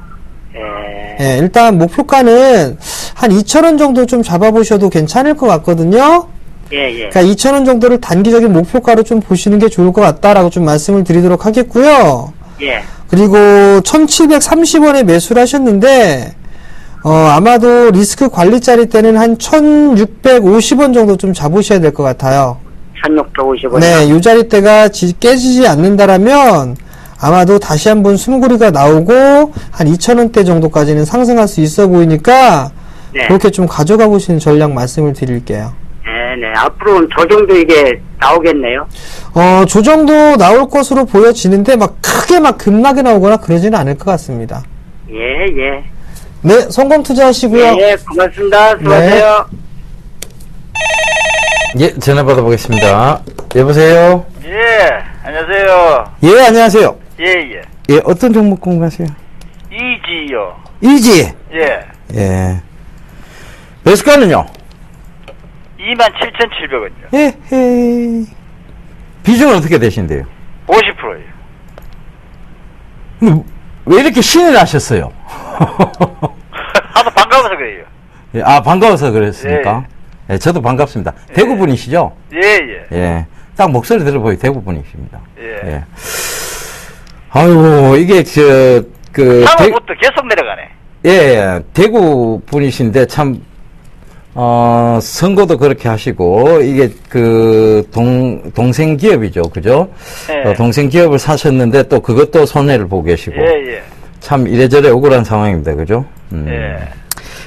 예. 예, 일단 목표가는 한 2,000원 정도 좀 잡아보셔도 괜찮을 것 같거든요. 예, 예. 그러니까 2,000원 정도를 단기적인 목표가로 좀 보시는 게 좋을 것 같다라고 좀 말씀을 드리도록 하겠고요. 예. 그리고 1,730원에 매수를 하셨는데 아마도 리스크 관리짜리 때는 한 1,650원 정도 좀 잡으셔야 될 것 같아요. 1650원. 네, 요 자리대가 깨지지 않는다라면 아마도 다시 한번 숨고리가 나오고 한 2,000원대 정도까지는 상승할 수 있어 보이니까 네. 그렇게 좀 가져가 보시는 전략 말씀을 드릴게요. 네, 네. 앞으로는 조정도 이게 나오겠네요. 조정도 나올 것으로 보여지는데 막 크게 막 급락이 나오거나 그러지는 않을 것 같습니다. 예, 예. 네, 성공 투자하시고요. 예, 고맙습니다. 수고하세요. 예, 전화 받아보겠습니다. 여보세요? 예, 안녕하세요. 예, 안녕하세요. 예, 예. 예, 어떤 종목 공부하세요? 이지요. 이지. 예. 예. 매수가는요? 27,700원이요. 예, 예. 비중은 어떻게 되신대요? 50%예요. 왜 이렇게 신을 나셨어요? 하도 반가워서 그래요. 예, 아, 반가워서 그랬습니까? 예, 저도 반갑습니다. 대구 분이시죠? 예, 예. 예. 딱 목소리 들어보니 대구 분이십니다. 예. 예. 아이고, 이게, 상호부터 계속 내려가네. 예, 대구 분이신데 참, 선거도 그렇게 하시고, 이게 동생 기업이죠. 그죠? 예. 동생 기업을 사셨는데 또 그것도 손해를 보고 계시고. 예, 예. 참 이래저래 억울한 상황입니다. 그죠? 예.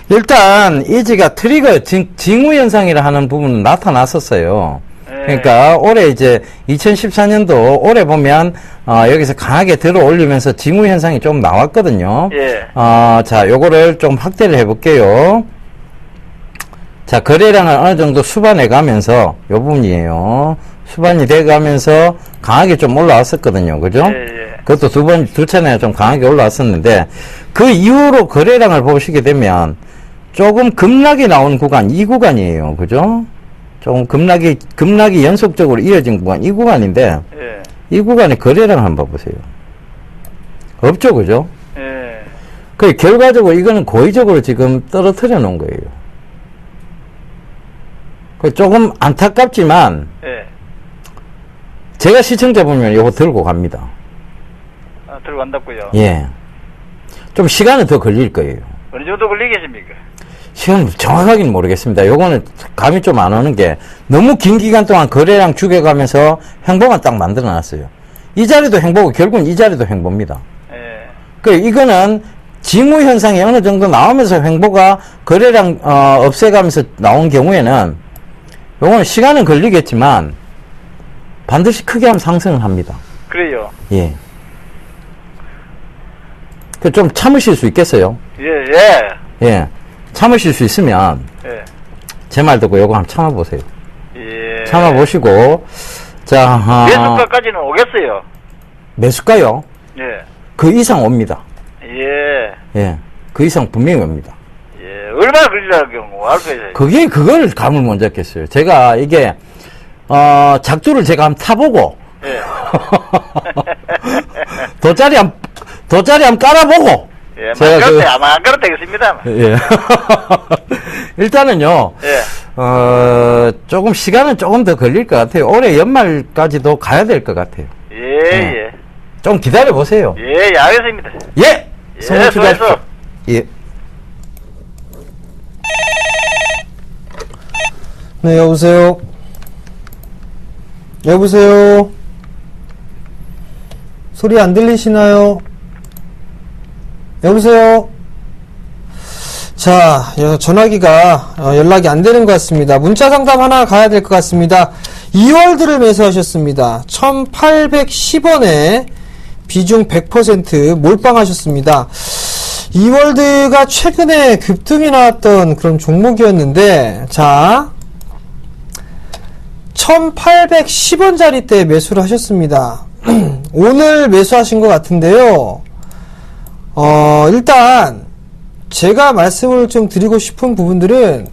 일단, 이지가 트리거, 징후 현상이라 하는 부분은 나타났었어요. 그러니까 올해 이제 2014년도 올해 보면 여기서 강하게 들어 올리면서 징후 현상이 좀 나왔거든요. 예. 자, 요거를 좀 확대를 해볼게요. 자, 거래량을 어느 정도 수반해 가면서 요 부분이에요. 수반이 돼 가면서 강하게 좀 올라왔었거든요. 그죠? 예, 예. 그것도 두 차례나 좀 강하게 올라왔었는데 그 이후로 거래량을 보시게 되면 조금 급락이 나온 구간, 이 구간이에요. 그죠? 조금 급락이 연속적으로 이어진 구간, 이 구간인데, 예. 이 구간에 거래량 한번 봐보세요. 없죠, 그죠? 예. 그 결과적으로 이거는 고의적으로 지금 떨어뜨려 놓은 거예요. 그 조금 안타깝지만, 예. 제가 시청자분이면 이거 들고 갑니다. 아, 들어간다고요. 예. 좀 시간은 더 걸릴 거예요. 어느 정도 걸리겠습니까? 시간 정확하게는 모르겠습니다. 요거는 감이 좀 안 오는 게 너무 긴 기간 동안 거래량 죽여가면서 횡보만 딱 만들어 놨어요. 이 자리도 횡보고 결국은 이 자리도 횡보입니다. 예. 그 이거는 징후 현상이 어느 정도 나오면서 횡보가 거래량 없애가면서 나온 경우에는 요거는 시간은 걸리겠지만 반드시 크게 하면 상승을 합니다. 그래요. 예. 그 좀 참으실 수 있겠어요? 예, 예. 예. 참으실 수 있으면 예. 제 말 듣고 요거 한번 참아보세요. 예. 참아보시고, 자, 매수가까지는 오겠어요. 매수가요? 예. 그 이상 옵니다. 예. 예. 그 이상 분명히 옵니다. 예. 얼마나 걸리라는 경우 알거예요. 그걸 감을 못 잡겠어요. 제가 이게, 작두를 제가 한번 타보고, 예. 돗자리 한번 깔아보고, 예, 제가 아마 안 그렇다 되겠습니다. 예. 일단은요, 예. 조금 시간은 조금 더 걸릴 것 같아요. 올해 연말까지도 가야 될 것 같아요. 예, 네. 예. 좀 기다려보세요. 예, 예, 알겠습니다. 예! 예, 성공 투자하십시오. 수고했어. 예. 네, 여보세요. 여보세요. 소리 안 들리시나요? 여보세요. 자, 전화기가 연락이 안 되는 것 같습니다. 문자 상담 하나 가야 될 것 같습니다. 이월드를 매수하셨습니다. 1,810원에 비중 100% 몰빵하셨습니다. 이월드가 최근에 급등이 나왔던 그런 종목이었는데, 자, 1,810원짜리 때 매수를 하셨습니다. 오늘 매수하신 것 같은데요. 일단 제가 말씀을 좀 드리고 싶은 부분들은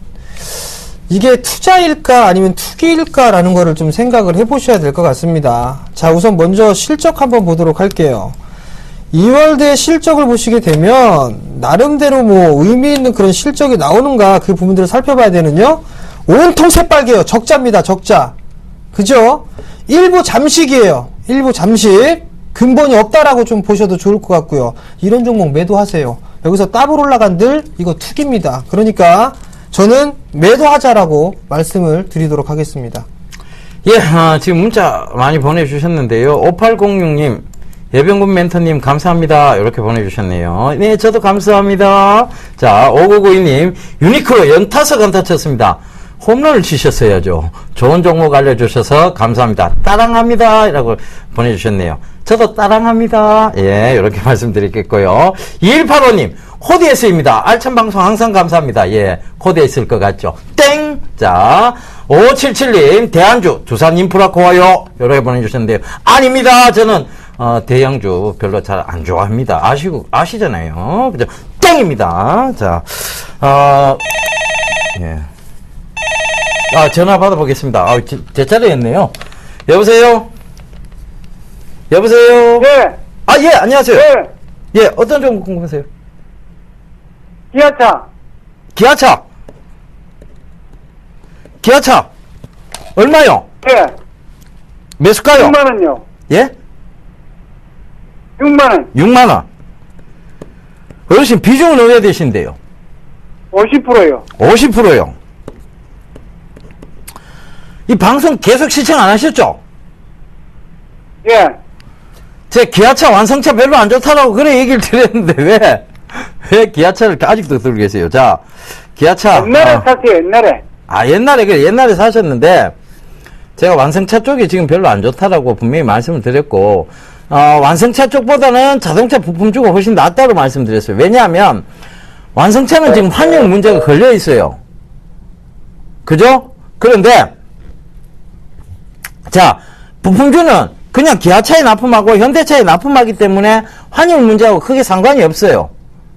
이게 투자일까 아니면 투기일까라는 거를 좀 생각을 해보셔야 될 것 같습니다. 자, 우선 먼저 실적 한번 보도록 할게요. 이월드의 실적을 보시게 되면 나름대로 뭐 의미 있는 그런 실적이 나오는가 그 부분들을 살펴봐야 되는요. 온통 새빨개요. 적자입니다. 적자. 그죠? 일부 잠식이에요. 일부 잠식. 근본이 없다라고 좀 보셔도 좋을 것 같고요. 이런 종목 매도하세요. 여기서 더블 올라간들 이거 투기입니다. 그러니까 저는 매도하자라고 말씀을 드리도록 하겠습니다. 예, 지금 문자 많이 보내주셨는데요. 5806님, 예병군 멘토님 감사합니다. 이렇게 보내주셨네요. 네, 저도 감사합니다. 자, 5992님, 유니크로 연타석 안타 쳤습니다. 홈런을 치셨어야죠. 좋은 종목 알려주셔서 감사합니다. 따랑합니다. 라고 보내주셨네요. 저도 따랑합니다. 예, 이렇게 말씀드리겠고요. 2185님, 코드S입니다. 알찬 방송 항상 감사합니다. 예, 코드S일 것 같죠. 땡! 자, 5577님, 대안주, 두산 인프라 고와요. 이렇게 보내주셨는데요. 아닙니다. 저는, 대양주 별로 잘 안 좋아합니다. 아시잖아요. 그죠? 땡입니다. 자, 예. 전화 받아보겠습니다. 제 차례였네요. 여보세요? 여보세요? 네. 예, 안녕하세요. 네. 예, 어떤 종목 궁금하세요? 기아차. 기아차. 기아차. 얼마요? 네. 매수가요? 6만원요. 예? 6만원. 6만원. 어르신, 비중은 어디에 되신대요? 50%요. 50%요. 이 방송 계속 시청 안 하셨죠? 예. 제 기아차 완성차 별로 안 좋다라고 그래 얘기를 드렸는데 왜 기아차를 아직도 들고 계세요? 자, 기아차. 옛날에 샀어요, 옛날에. 옛날에 사셨는데 제가 완성차 쪽이 지금 별로 안 좋다라고 분명히 말씀을 드렸고, 완성차 쪽보다는 자동차 부품 주고 훨씬 낫다고 말씀드렸어요. 왜냐하면 완성차는 지금 환경 문제가 걸려 있어요. 그죠? 그런데 자, 부품주는 그냥 기아차에 납품하고 현대차에 납품하기 때문에 환율 문제하고 크게 상관이 없어요.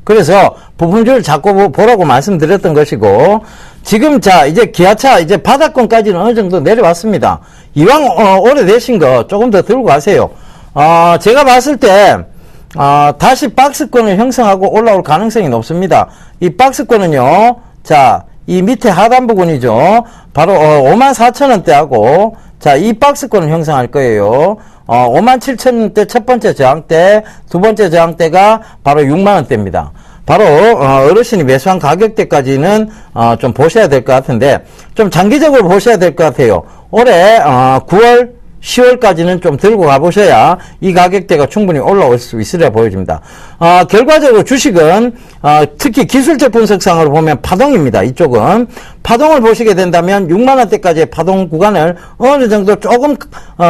그래서 부품주를 자꾸 보라고 말씀드렸던 것이고, 지금 자, 이제 기아차 이제 바닥권까지는 어느 정도 내려왔습니다. 이왕 오래되신 거 조금 더 들고 가세요. 제가 봤을 때 다시 박스권을 형성하고 올라올 가능성이 높습니다. 이 박스권은요, 자, 이 밑에 하단 부분이죠. 바로 54,000원대하고, 자, 이 박스권을 형성할 거예요. 57,000원대 첫 번째 저항대, 두 번째 저항대가 바로 6만원대입니다. 바로 어르신이 매수한 가격대까지는 좀 보셔야 될 것 같은데, 좀 장기적으로 보셔야 될 것 같아요. 올해 9월 10월까지는 좀 들고 가보셔야 이 가격대가 충분히 올라올 수 있으려 보여집니다. 결과적으로 주식은 특히 기술적 분석상으로 보면 파동입니다. 이쪽은 파동을 보시게 된다면 6만원대까지의 파동 구간을 어느 정도 조금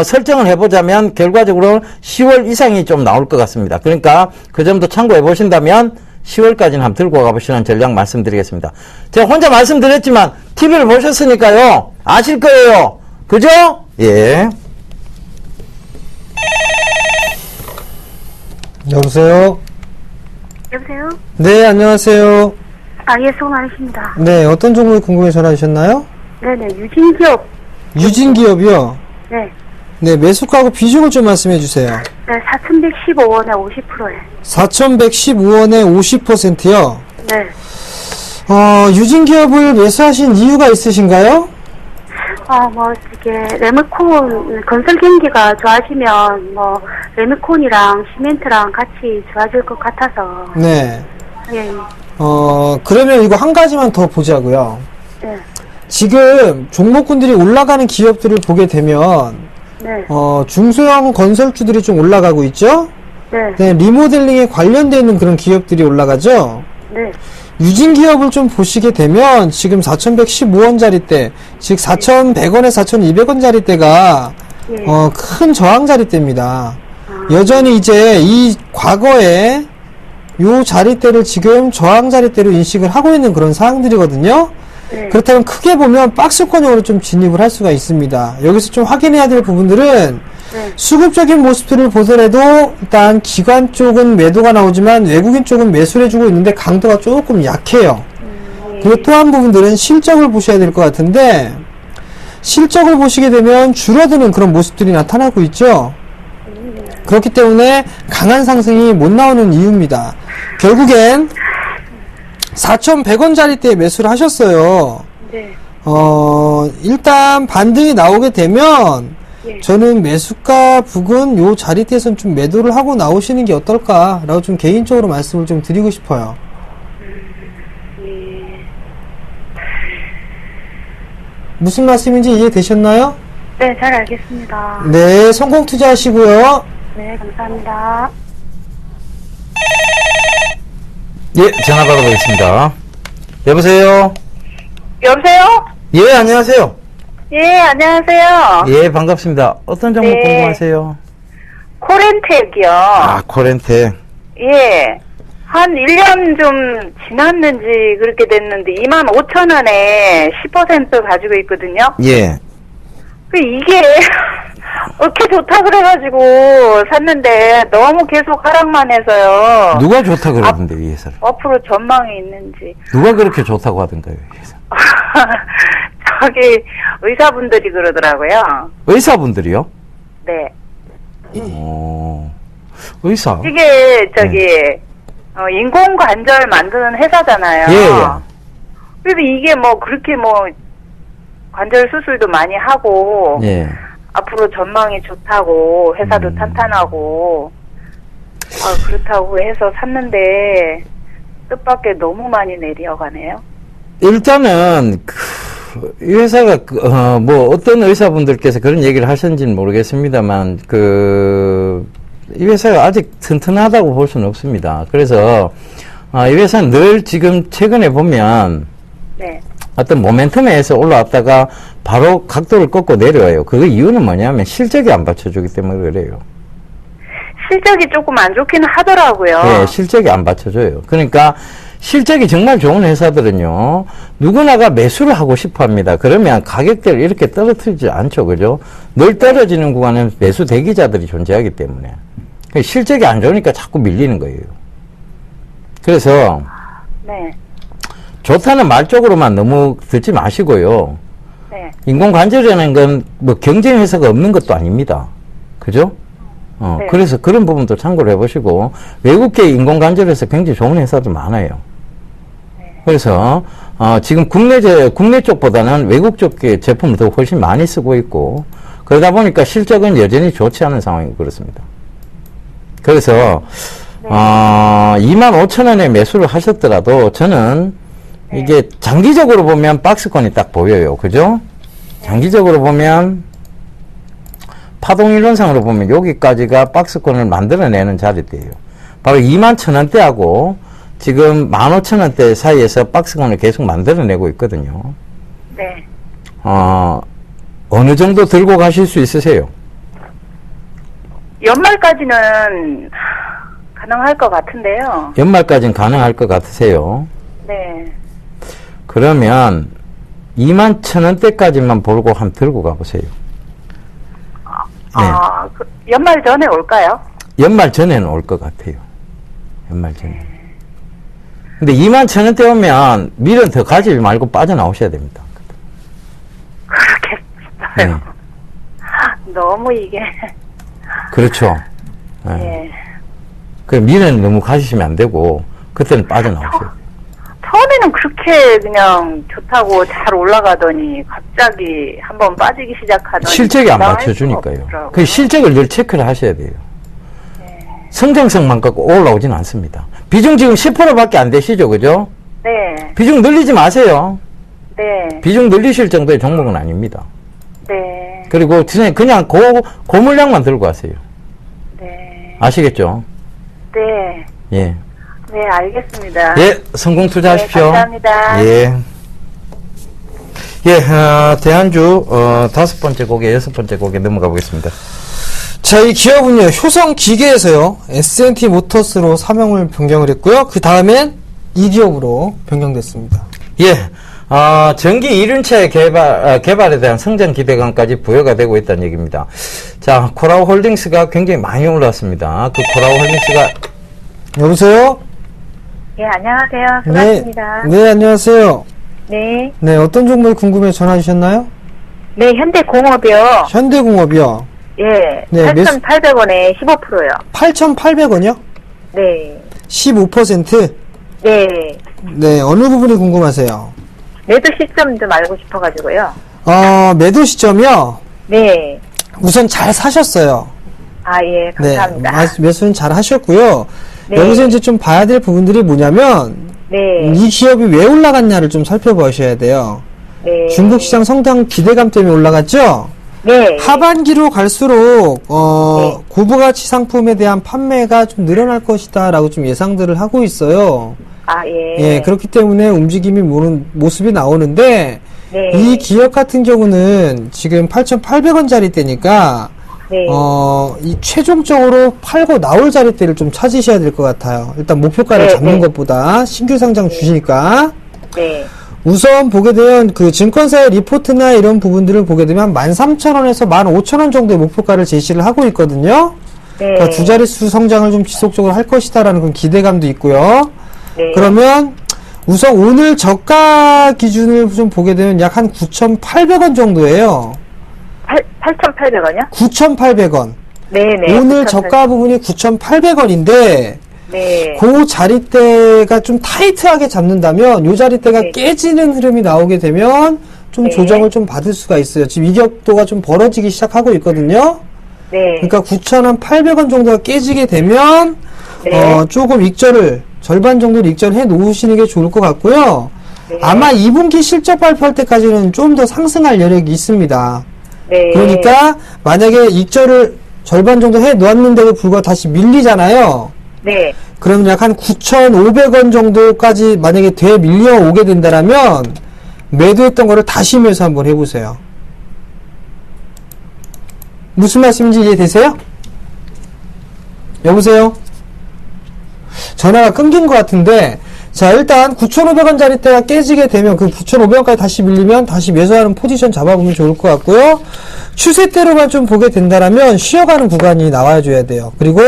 설정을 해보자면 결과적으로 10월 이상이 좀 나올 것 같습니다. 그러니까 그 점도 참고해 보신다면 10월까지는 한번 들고 가보시는 전략 말씀드리겠습니다. 제가 혼자 말씀드렸지만 TV를 보셨으니까요, 아실 거예요. 그죠? 예. 여보세요? 여보세요? 네, 안녕하세요. 예, 수고 많으십니다. 네, 어떤 종목이 궁금해 전화 주셨나요? 네네, 유진기업. 유진기업이요? 네. 네, 매수가하고 비중을 좀 말씀해 주세요. 네, 4,115원에 50%에. 4,115원에 50%요? 네. 유진기업을 매수하신 이유가 있으신가요? 이게, 레미콘, 건설 경기가 좋아지면, 레미콘이랑 시멘트랑 같이 좋아질 것 같아서. 네. 예. 그러면 이거 한 가지만 더 보자고요. 네. 지금 종목군들이 올라가는 기업들을 보게 되면, 네. 중소형 건설주들이 좀 올라가고 있죠? 네. 네, 리모델링에 관련되어 있는 그런 기업들이 올라가죠? 네. 유진기업을 좀 보시게 되면 지금 4,115원짜리대, 즉 4,100원에 4,200원짜리대가 예. 큰 저항자리대입니다. 여전히 이제 이 과거에 요 자리대를 지금 저항자리대로 인식을 하고 있는 그런 상황들이거든요. 네. 그렇다면 크게 보면 박스권형으로 좀 진입을 할 수가 있습니다. 여기서 좀 확인해야 될 부분들은 네. 수급적인 모습들을 보더라도 일단 기관 쪽은 매도가 나오지만 외국인 쪽은 매수를 해주고 있는데 강도가 조금 약해요. 그리고 또 한 부분들은 실적을 보셔야 될 것 같은데 실적을 보시게 되면 줄어드는 그런 모습들이 나타나고 있죠. 그렇기 때문에 강한 상승이 못 나오는 이유입니다. 결국엔 4,100원짜리대에 매수를 하셨어요. 네. 일단 반등이 나오게 되면 예. 저는 매수가 부근 요 자리대에서는 좀 매도를 하고 나오시는 게 어떨까라고 좀 개인적으로 말씀을 좀 드리고 싶어요. 예. 무슨 말씀인지 이해되셨나요? 네, 잘 알겠습니다. 네, 성공 투자하시고요. 네, 감사합니다. 예, 전화 받아보겠습니다. 여보세요? 여보세요? 예, 안녕하세요. 예, 안녕하세요. 예, 반갑습니다. 어떤 종목 네. 궁금하세요? 코렌텍이요. 아, 코렌텍. 예. 한 1년 좀 지났는지 그렇게 됐는데 25,000원에 10% 가지고 있거든요. 예. 이게 어떻게 좋다 그래가지고 샀는데 너무 계속 하락만 해서요. 누가 좋다 그러던데, 이 회사를? 앞으로 전망이 있는지. 누가 그렇게 좋다고 하던가요, 이 회사? 저기 의사분들이 그러더라고요. 의사분들이요? 네. 의사? 이게 저기 인공관절 만드는 회사잖아요. 예, 예. 그래서 이게 뭐 그렇게 뭐 관절 수술도 많이 하고 예. 앞으로 전망이 좋다고 회사도 탄탄하고 그렇다고 해서 샀는데 뜻밖의 너무 많이 내려가네요. 일단은, 이 회사가, 뭐, 어떤 의사분들께서 그런 얘기를 하셨는지는 모르겠습니다만, 이 회사가 아직 튼튼하다고 볼 수는 없습니다. 그래서, 이 회사는 늘 지금 최근에 보면, 네. 어떤 모멘텀에서 올라왔다가 바로 각도를 꺾고 내려와요. 그 이유는 뭐냐면 실적이 안 받쳐주기 때문에 그래요. 실적이 조금 안 좋기는 하더라고요. 네, 실적이 안 받쳐줘요. 그러니까 실적이 정말 좋은 회사들은요, 누구나가 매수를 하고 싶어 합니다. 그러면 가격대를 이렇게 떨어뜨리지 않죠. 그죠? 늘 떨어지는 구간은 매수 대기자들이 존재하기 때문에. 실적이 안 좋으니까 자꾸 밀리는 거예요. 그래서, 네. 좋다는 말 쪽으로만 너무 듣지 마시고요. 네. 인공관절이라는 건 뭐 경쟁 회사가 없는 것도 아닙니다. 그죠? 네. 그래서 그런 부분도 참고를 해보시고, 외국계 인공관절에서 굉장히 좋은 회사도 많아요. 네. 그래서, 지금 국내 쪽보다는 외국 쪽 제품을 더 훨씬 많이 쓰고 있고, 그러다 보니까 실적은 여전히 좋지 않은 상황이고 그렇습니다. 그래서, 25,000원에 매수를 하셨더라도 저는 이게 장기적으로 보면 박스권이 딱 보여요. 그죠? 장기적으로 보면 파동이론상으로 보면 여기까지가 박스권을 만들어내는 자리대예요. 바로 21,000원대하고 지금 15,000원대 사이에서 박스권을 계속 만들어내고 있거든요. 네. 어느 정도 들고 가실 수 있으세요? 연말까지는 가능할 것 같은데요. 연말까지는 가능할 것 같으세요? 네. 그러면 21,000원대까지만 보고 한번 들고 가보세요. 네. 연말 전에 올까요? 연말 전에는 올 것 같아요. 연말 전에. 근데 21,000원대 오면 밀은 더 가지 말고 빠져나오셔야 됩니다. 그렇겠어요. 네. 너무 이게. 그렇죠. 네. 예. 그 밀은 너무 가시면 안 되고 그때는 빠져나오셔야 돼요. 처음에는 그렇게 그냥 좋다고 잘 올라가더니 갑자기 한번 빠지기 시작하더니 실적이 안 감당할 받쳐주니까요. 수가 없더라고요. 그 실적을 늘 체크를 하셔야 돼요. 성장성만 갖고 올라오진 않습니다. 비중 지금 10%밖에 안 되시죠, 그죠? 네. 비중 늘리지 마세요. 네. 비중 늘리실 정도의 종목은 아닙니다. 네. 그리고 그냥 고물량만 들고 가세요. 네. 아시겠죠? 네. 예. 네, 알겠습니다. 예, 성공 투자하십시오. 네, 감사합니다. 예. 예, 대한주, 5번째 곡에 6번째 곡에 넘어가 보겠습니다. 자, 이 기업은요, 효성 기계에서요, S&T 모터스로 사명을 변경을 했고요. 그 다음엔 이 기업으로 변경됐습니다. 예, 전기 이륜차 개발에 대한 성장 기대감까지 부여가 되고 있다는 얘기입니다. 자, 코라우 홀딩스가 굉장히 많이 올랐습니다. 그 코라우 홀딩스가. 여보세요? 예, 안녕하세요. 수고하십니다. 네, 안녕하세요. 네. 네, 어떤 종목이 궁금해 전화 주셨나요? 네, 현대공업이요. 현대공업이요. 예, 네, 8,800원에 15%요. 8,800원이요? 네. 15%? 네. 네, 어느 부분이 궁금하세요? 매도 시점 좀 알고 싶어가지고요. 매도 시점이요? 네. 우선 잘 사셨어요. 아, 예, 감사합니다. 네, 매수는 잘 하셨고요. 네. 여기서 이제 좀 봐야 될 부분들이 뭐냐면, 네. 이 기업이 왜 올라갔냐를 좀 살펴보셔야 돼요. 네. 중국 시장 성장 기대감 때문에 올라갔죠? 네. 하반기로 갈수록, 네. 고부가치 상품에 대한 판매가 좀 늘어날 것이다 라고 좀 예상들을 하고 있어요. 아, 예. 예, 그렇기 때문에 움직임이 모습이 나오는데, 네. 이 기업 같은 경우는 지금 8,800원짜리 때니까, 네. 이 최종적으로 팔고 나올 자리대를 좀 찾으셔야 될 것 같아요. 일단 목표가를 네, 잡는 네. 것보다 신규 상장 주시니까. 네. 우선 보게 되면 그 증권사의 리포트나 이런 부분들을 보게 되면 13,000원에서 15,000원 정도의 목표가를 제시를 하고 있거든요. 네. 그러니까 두 자릿수 성장을 좀 지속적으로 할 것이다라는 그런 기대감도 있고요. 네. 그러면 우선 오늘 저가 기준을 좀 보게 되면 약 한 9,800원 정도예요. 8,800원이요? 9,800원. 네네. 오늘 저가 부분이 9,800원인데 네. 그 자리대가 좀 타이트하게 잡는다면 요 자리대가 네. 깨지는 흐름이 나오게 되면 좀 네. 조정을 좀 받을 수가 있어요. 지금 이격도가 좀 벌어지기 시작하고 있거든요. 네. 그러니까 9,800원 정도가 깨지게 되면 네. 조금 익절을 절반 정도를 익절해 놓으시는 게 좋을 것 같고요. 네. 아마 2분기 실적 발표할 때까지는 좀 더 상승할 여력이 있습니다. 네. 그러니까 만약에 익절을 절반 정도 해 놓았는데도 불구하고 다시 밀리잖아요. 네. 그러면 약 한 9,500원 정도까지 만약에 밀려오게 된다면 매도했던 거를 다시 매수 한번 해보세요. 무슨 말씀인지 이해되세요? 여보세요? 전화가 끊긴 것 같은데, 자, 일단 9,500원짜리 때가 깨지게 되면 그 9,500원까지 다시 밀리면 다시 매수하는 포지션 잡아보면 좋을 것 같고요. 추세대로만 좀 보게 된다면 쉬어가는 구간이 나와줘야 돼요. 그리고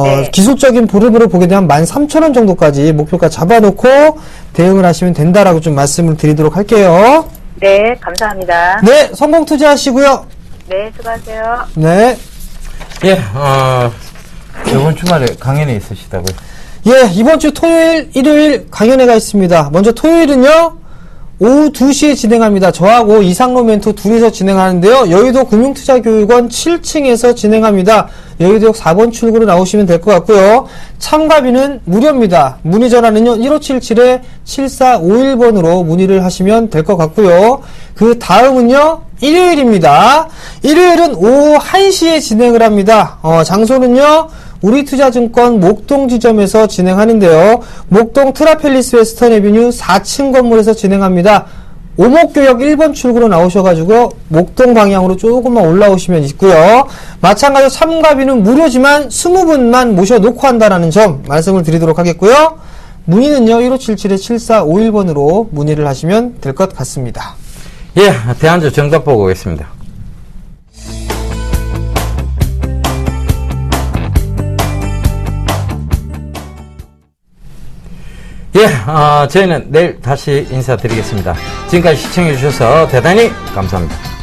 네. 기술적인 보름으로 보게 되면 13,000원 정도까지 목표가 잡아놓고 대응을 하시면 된다라고 좀 말씀을 드리도록 할게요. 네, 감사합니다. 네, 성공 투자하시고요. 네, 수고하세요. 네. 예, 이번 주말에 강연이 있으시다고요? 예, 이번 주 토요일, 일요일 강연회가 있습니다. 먼저 토요일은요, 오후 2시에 진행합니다. 저하고 이상로 멘토 둘이서 진행하는데요. 여의도 금융투자교육원 7층에서 진행합니다. 여의도역 4번 출구로 나오시면 될 것 같고요. 참가비는 무료입니다. 문의 전화는요, 1577-7451번으로 문의를 하시면 될 것 같고요. 그 다음은요, 일요일입니다. 일요일은 오후 1시에 진행을 합니다. 장소는요, 우리투자증권 목동 지점에서 진행하는데요. 목동 트라펠리스 웨스턴 에비뉴 4층 건물에서 진행합니다. 오목교역 1번 출구로 나오셔가지고 목동 방향으로 조금만 올라오시면 있고요. 마찬가지로 참가비는 무료지만 20분만 모셔놓고 한다는 점 말씀을 드리도록 하겠고요. 문의는요, 1577-7451번으로 문의를 하시면 될 것 같습니다. 예, 대한주 정답 보고 오겠습니다. 예, 저희는 내일 다시 인사드리겠습니다. 지금까지 시청해주셔서 대단히 감사합니다.